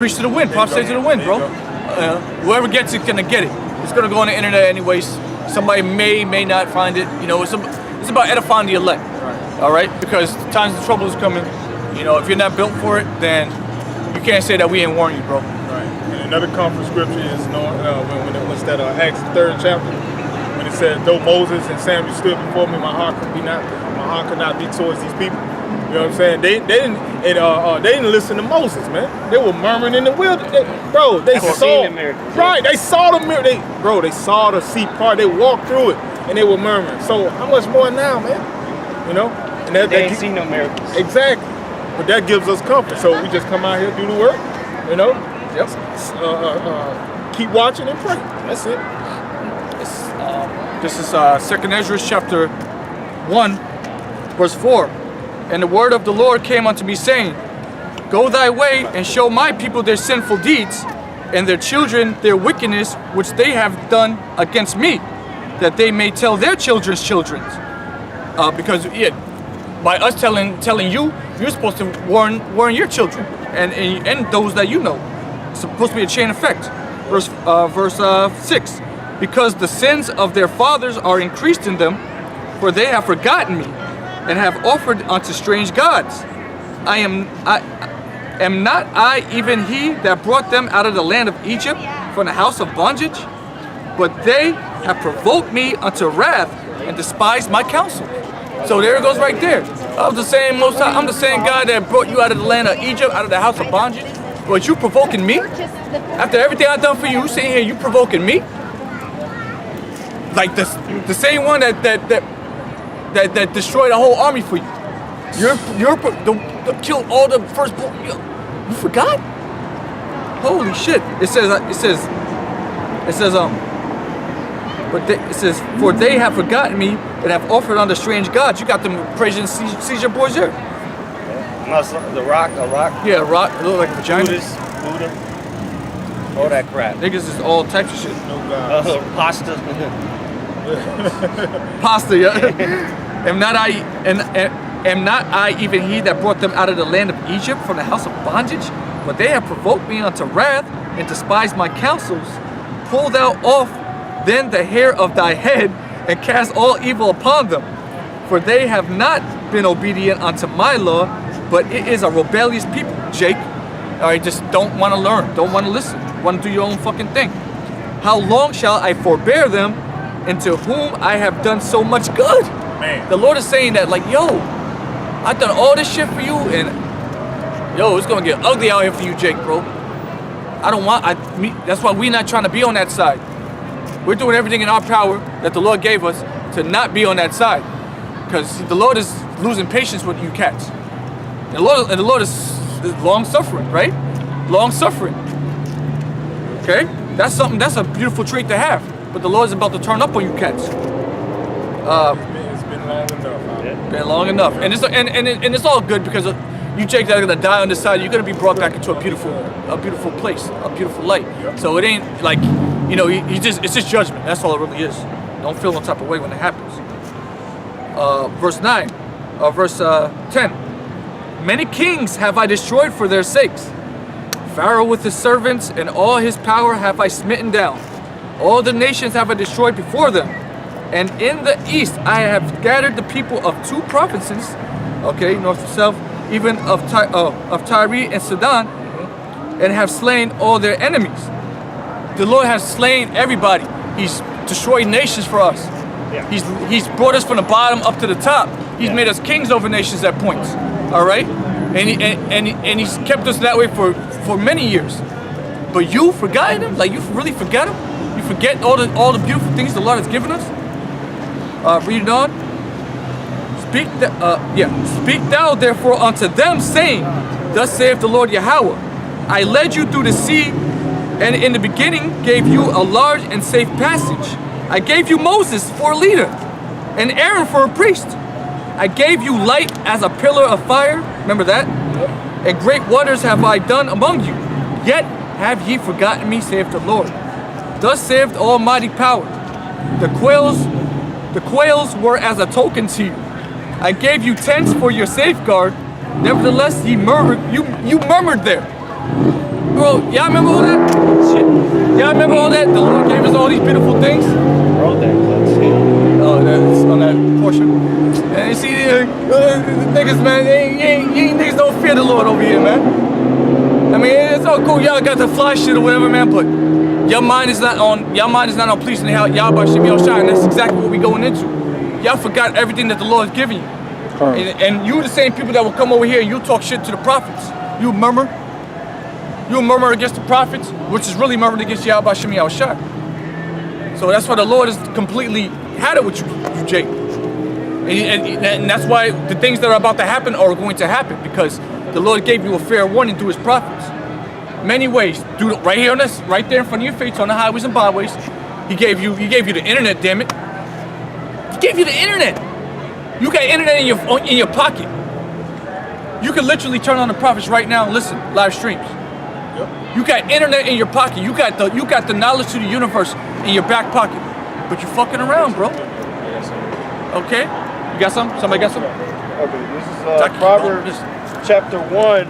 Preach to the wind, prophesy to the wind, bro. Whoever gets it, gonna get it. It's gonna go on the internet anyways. Somebody may not find it. You know, it's about edifying the elect. All right, because times of trouble is coming. You know, if you're not built for it, then you can't say that we ain't warn you, bro. Right. And another comfort scripture is when it was that Acts 3rd chapter, when it said, "Though Moses and Samuel stood before me, my heart could not be towards these people." You know what I'm saying? They didn't listen to Moses, man. They were murmuring in the wilderness. They saw the miracles. Right, they saw the miracle. They saw the sea part. They walked through it and they were murmuring. So how much more now, man? You know? And they ain't seen no miracles. Exactly. But that gives us comfort. So we just come out here, do the work, you know? Yep. Keep watching and pray. That's it. This is 2nd Ezra chapter 1, verse 4. And the word of the Lord came unto me, saying, Go thy way, and show my people their sinful deeds, and their children their wickedness, which they have done against me, that they may tell their children's children. Because by us telling you, you're supposed to warn your children and those that you know. It's supposed to be a chain effect. Verse 6. Because the sins of their fathers are increased in them, for they have forgotten me, and have offered unto strange gods. Am not I even he that brought them out of the land of Egypt from the house of bondage? But they have provoked me unto wrath and despised my counsel. So there it goes right there. I'm the same God that brought you out of the land of Egypt, out of the house of bondage. But you provoking me? After everything I've done for you, sitting here, you provoking me? Like the same one that destroyed a whole army for you. You're killed all the firstborn. You forgot? Holy shit! It says, for they have forgotten me and have offered unto strange gods. You got them praising Caesar boys there. The rock. Yeah, rock. It look like a vagina. Buddha. All that crap. Niggas is all types of shit. No gods. Pasta. Pasta, yeah. Am not I even he that brought them out of the land of Egypt from the house of bondage? But they have provoked me unto wrath and despised my counsels. Pull thou off then the hair of thy head and cast all evil upon them. For they have not been obedient unto my law, but it is a rebellious people, Jake. Alright, just don't want to learn, don't want to listen, want to do your own fucking thing. How long shall I forbear them, and to whom I have done so much good? Man. The Lord is saying that, like, yo, I've done all this shit for you, and yo, it's gonna get ugly out here for you, Jake, bro. That's why we're not trying to be on that side. We're doing everything in our power that the Lord gave us to not be on that side. Because the Lord is losing patience with you cats. And the Lord is long suffering, right? Long suffering. Okay? That's a beautiful trait to have. But the Lord's about to turn up on you cats. It's been long enough. Yeah. Been long enough. And it's all good because you Jake that are gonna die on this side, you're gonna be brought back into a beautiful place, a beautiful light. Yep. So it ain't like, you know, it's just judgment. That's all it really is. Don't feel no type of way when it happens. Verse 10. Many kings have I destroyed for their sakes. Pharaoh with his servants and all his power have I smitten down. All the nations have I destroyed before them. And in the east I have scattered the people of 2 provinces, okay, north and south, even of Tyre and Sidon, and have slain all their enemies. The Lord has slain everybody. He's destroyed nations for us. Yeah. He's brought us from the bottom up to the top. He's made us kings over nations at points. All right, and he's kept us that way for many years. But you forgotten him? Like, you really forgot him? You forget all the beautiful things the Lord has given us? Read it on. Speak thou therefore unto them, saying, Thus saith the Lord Yahweh, I led you through the sea, and in the beginning gave you a large and safe passage. I gave you Moses for a leader, and Aaron for a priest. I gave you light as a pillar of fire. Remember that? And great wonders have I done among you. Yet have ye forgotten me, saith the Lord. Thus saith the Almighty Power. The quails were as a token to you. I gave you tents for your safeguard. Nevertheless, you murmured there. Y'all remember all that? Shit. Y'all remember all that? The Lord gave us all these beautiful things. Wrote that clutch. Oh, that's on that portion. And you see, niggas, man, you ain't niggas don't fear the Lord over here, man. I mean, it's all cool. Y'all got the fly shit or whatever, man, but your mind is not on pleasing Yahweh Shem Yahushua, and that's exactly what we going into. Y'all forgot everything that the Lord has given you. And you the same people that will come over here and you talk shit to the prophets. You murmur against the prophets, which is really murmuring against Yahweh Shem Yahushua. So that's why the Lord has completely had it with you Jake. And that's why the things that are about to happen are going to happen, because the Lord gave you a fair warning through his prophets. Many ways. Do it right here on this, right there in front of your face on the highways and byways. He gave you the internet, damn it. He gave you the internet. You got internet in your pocket. You can literally turn on the prophets right now and listen, live streams. Yep. You got internet in your pocket. You got the knowledge to the universe in your back pocket. But you're fucking around, bro. Okay? You got some? Somebody got some? Okay, this is Proverbs chapter 1,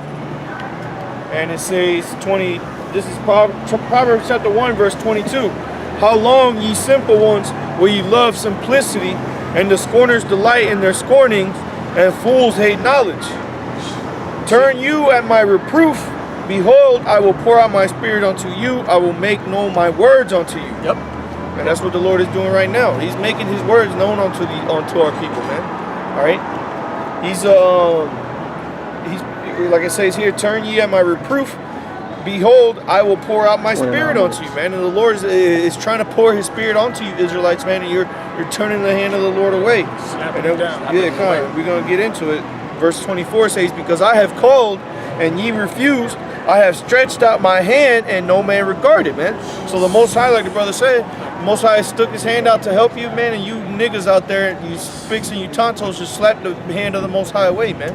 and it says 20. This is Proverbs chapter 1, verse 22. How long, ye simple ones, will ye love simplicity, and the scorners delight in their scornings, and fools hate knowledge? Turn you at my reproof. Behold, I will pour out my spirit unto you. I will make known my words unto you. Yep. And that's what the Lord is doing right now. He's making his words known unto our people, man. All right. He's like it says here, turn ye at my reproof. Behold, I will pour out my spirit onto you, man. And the Lord is trying to pour his spirit onto you, Israelites, man. And you're turning the hand of the Lord away. We're gonna get into it. Verse 24 says, because I have called and ye refused, I have stretched out my hand and no man regarded, man. So the Most High, like the brother said, the Most High stuck his hand out to help you, man, and you niggas out there, you spics and you tontos, just slap the hand of the Most High away, man.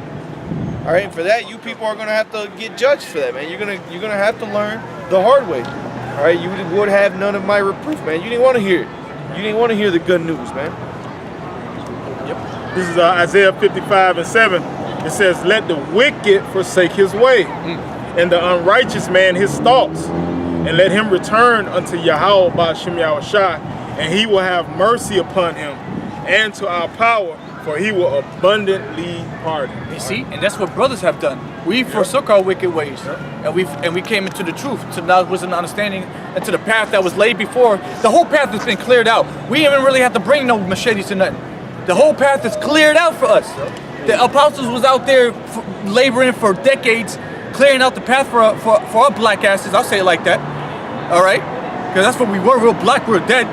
All right, and for that, you people are gonna have to get judged for that, man. You're gonna have to learn the hard way. All right, you would have none of my reproof, man. You didn't want to hear it. You didn't want to hear the good news, man. This is Isaiah 55:7. It says, let the wicked forsake his way, and the unrighteous man his thoughts, and let him return unto Yahweh Ba'ashem Yahushua, and he will have mercy upon him, and to our power, for he will abundantly pardon. You see, and that's what brothers have done. We forsook our wicked ways, and we came into the truth, to knowledge and understanding, and to the path that was laid before. The whole path has been cleared out. We didn't even really have to bring no machetes or nothing. The whole path is cleared out for us. The apostles was out there laboring for decades, clearing out the path for our black asses. I'll say it like that. All right, because that's what we were. Real black. We were dead.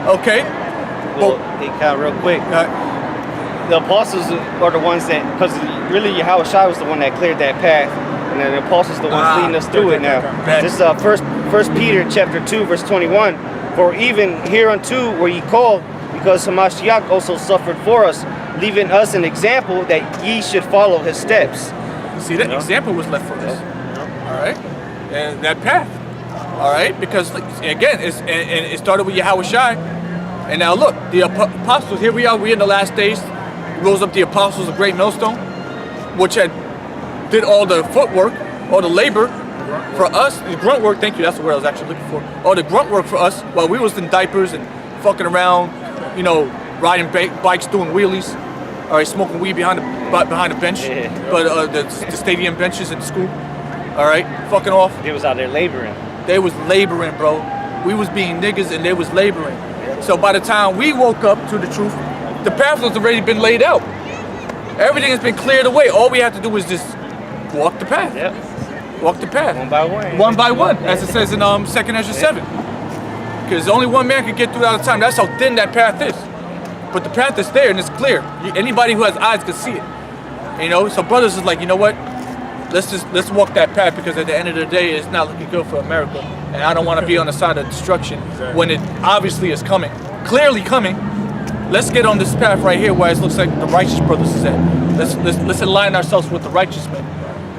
Okay. Well, they count real quick. The apostles are the ones that, because really Yahweh Shai was the one that cleared that path, and then the apostles are the ones leading us through it now. This is First Peter chapter 2, verse 21. For even hereunto were ye called, because Hamashiach also suffered for us, leaving us an example that ye should follow his steps. See, that example was left for us. All right, and that path. All right, because again, it started with Yahweh Shai, and now look, the apostles. Here we are. We're in the last days. Rose up the apostles of Great Millstone, which did all the footwork, all the labor for us, the grunt work. Thank you. That's the word I was actually looking for. All the grunt work for us while we was in diapers and fucking around, riding bikes, doing wheelies. All right, smoking weed behind the bench, but the stadium benches at the school. All right, fucking off. They was out there laboring. They was laboring, bro. We was being niggas and they was laboring. So by the time we woke up to the truth, the path was already been laid out. Everything has been cleared away. All we have to do is just walk the path. Yep. Walk the path. One by one. One by one, as it says in 2nd Ezra 7. Because only one man can get through at a time. That's how thin that path is. But the path is there and it's clear. Anybody who has eyes can see it. So brothers is like, you know what? Let's walk that path, because at the end of the day, it's not looking good for America. And I don't want to be on the side of destruction when it obviously is coming. Clearly coming. Let's get on this path right here where it looks like the righteous brothers is at. Let's align ourselves with the righteous men.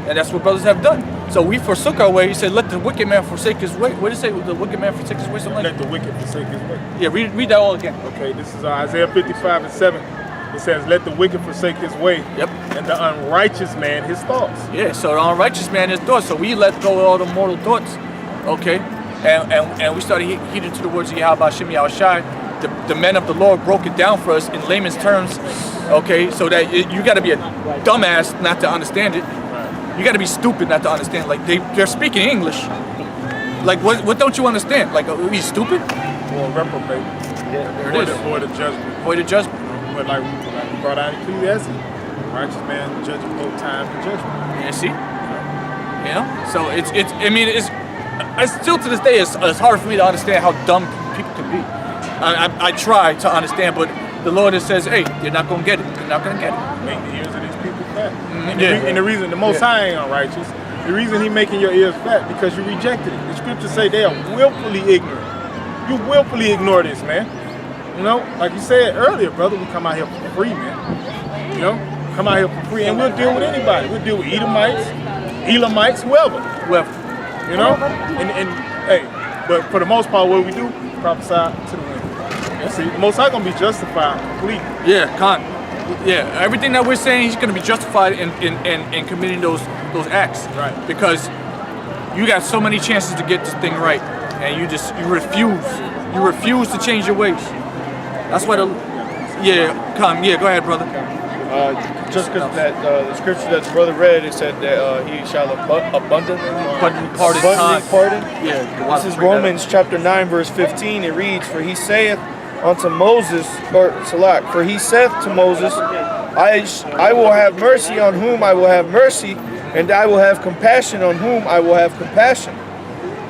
And that's what brothers have done. So we forsook our way. He said, let the wicked man forsake his way. What did it say? The wicked man forsake his way? Something like Let the wicked forsake his way. Yeah, read that all again. Okay, this is Isaiah 55:7. It says, let the wicked forsake his way, Yep. and the unrighteous man his thoughts. Yeah, so the unrighteous man is thoughts. So we let go of all the mortal thoughts, okay? And we started heeding to the words of Yahweh Shem Yahushai. The men of the Lord broke it down for us in layman's terms, okay? So that you got to be a dumbass not to understand it. You got to be stupid not to understand. Like they're speaking English. Like what don't you understand? Like are we stupid? Or reprobate. There it is. Or the judgment. Void of judgment. But like we brought out Ecclesiastes, righteous man judges both time and judgment. Yeah, see? You know? So it's still to this day it's hard for me to understand how dumb people can be. I try to understand, but the Lord says, hey, you're not gonna get it. You're not gonna get it. Make the ears of these people fat. Yeah. And the reason the Most High ain't unrighteous, the reason He making your ears fat because you rejected it. The scriptures say they are willfully ignorant. You willfully ignore this, man. You know, like you said earlier, brother, we come out here for free, man. You know, come out here for free, and we'll deal with anybody. We'll deal with Elamites, whoever. You know, and hey, but for the most part, what we do, prophesy to the wind. See, the Most High gonna be justified completely. Yeah, yeah, everything that we're saying, he's going to be justified in committing those acts. Right. Because you got so many chances to get this thing right, and you refuse. You refuse to change your ways. That's why go ahead, brother. Just because the scripture that the brother read, it said that he shall abundantly pardon. Yeah. This is Romans chapter 9, verse 15. It reads, for he saith unto Moses, or Salak, for he saith to Moses, I will have mercy on whom I will have mercy, and I will have compassion on whom I will have compassion.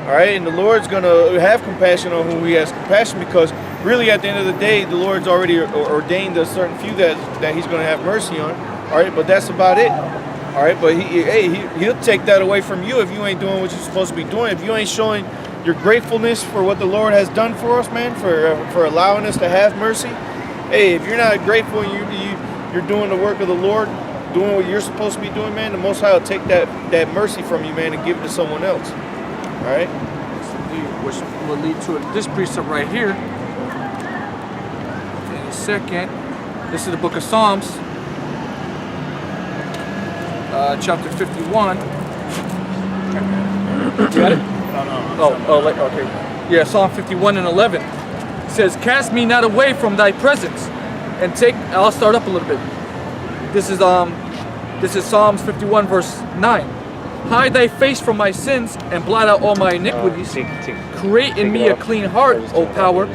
All right, and the Lord's going to have compassion on whom he has compassion, because really at the end of the day, the Lord's already ordained a certain few that he's going to have mercy on. All right, but that's about it. All right, but he'll take that away from you if you ain't doing what you're supposed to be doing. If you ain't showing your gratefulness for what the Lord has done for us, man, for allowing us to have mercy. Hey, if you're not grateful and you're doing the work of the Lord, doing what you're supposed to be doing, man, the Most High will take that mercy from you, man, and give it to someone else. All right? Which will lead to this precept right here. In a second. This is the book of Psalms, chapter 51. You got it? Okay. Yeah, Psalm 51 and 11. It says, cast me not away from thy presence, and I'll start up a little bit. This is Psalms 51 verse 9. Hide thy face from my sins and blot out all my iniquities. Create in me a clean heart, O power,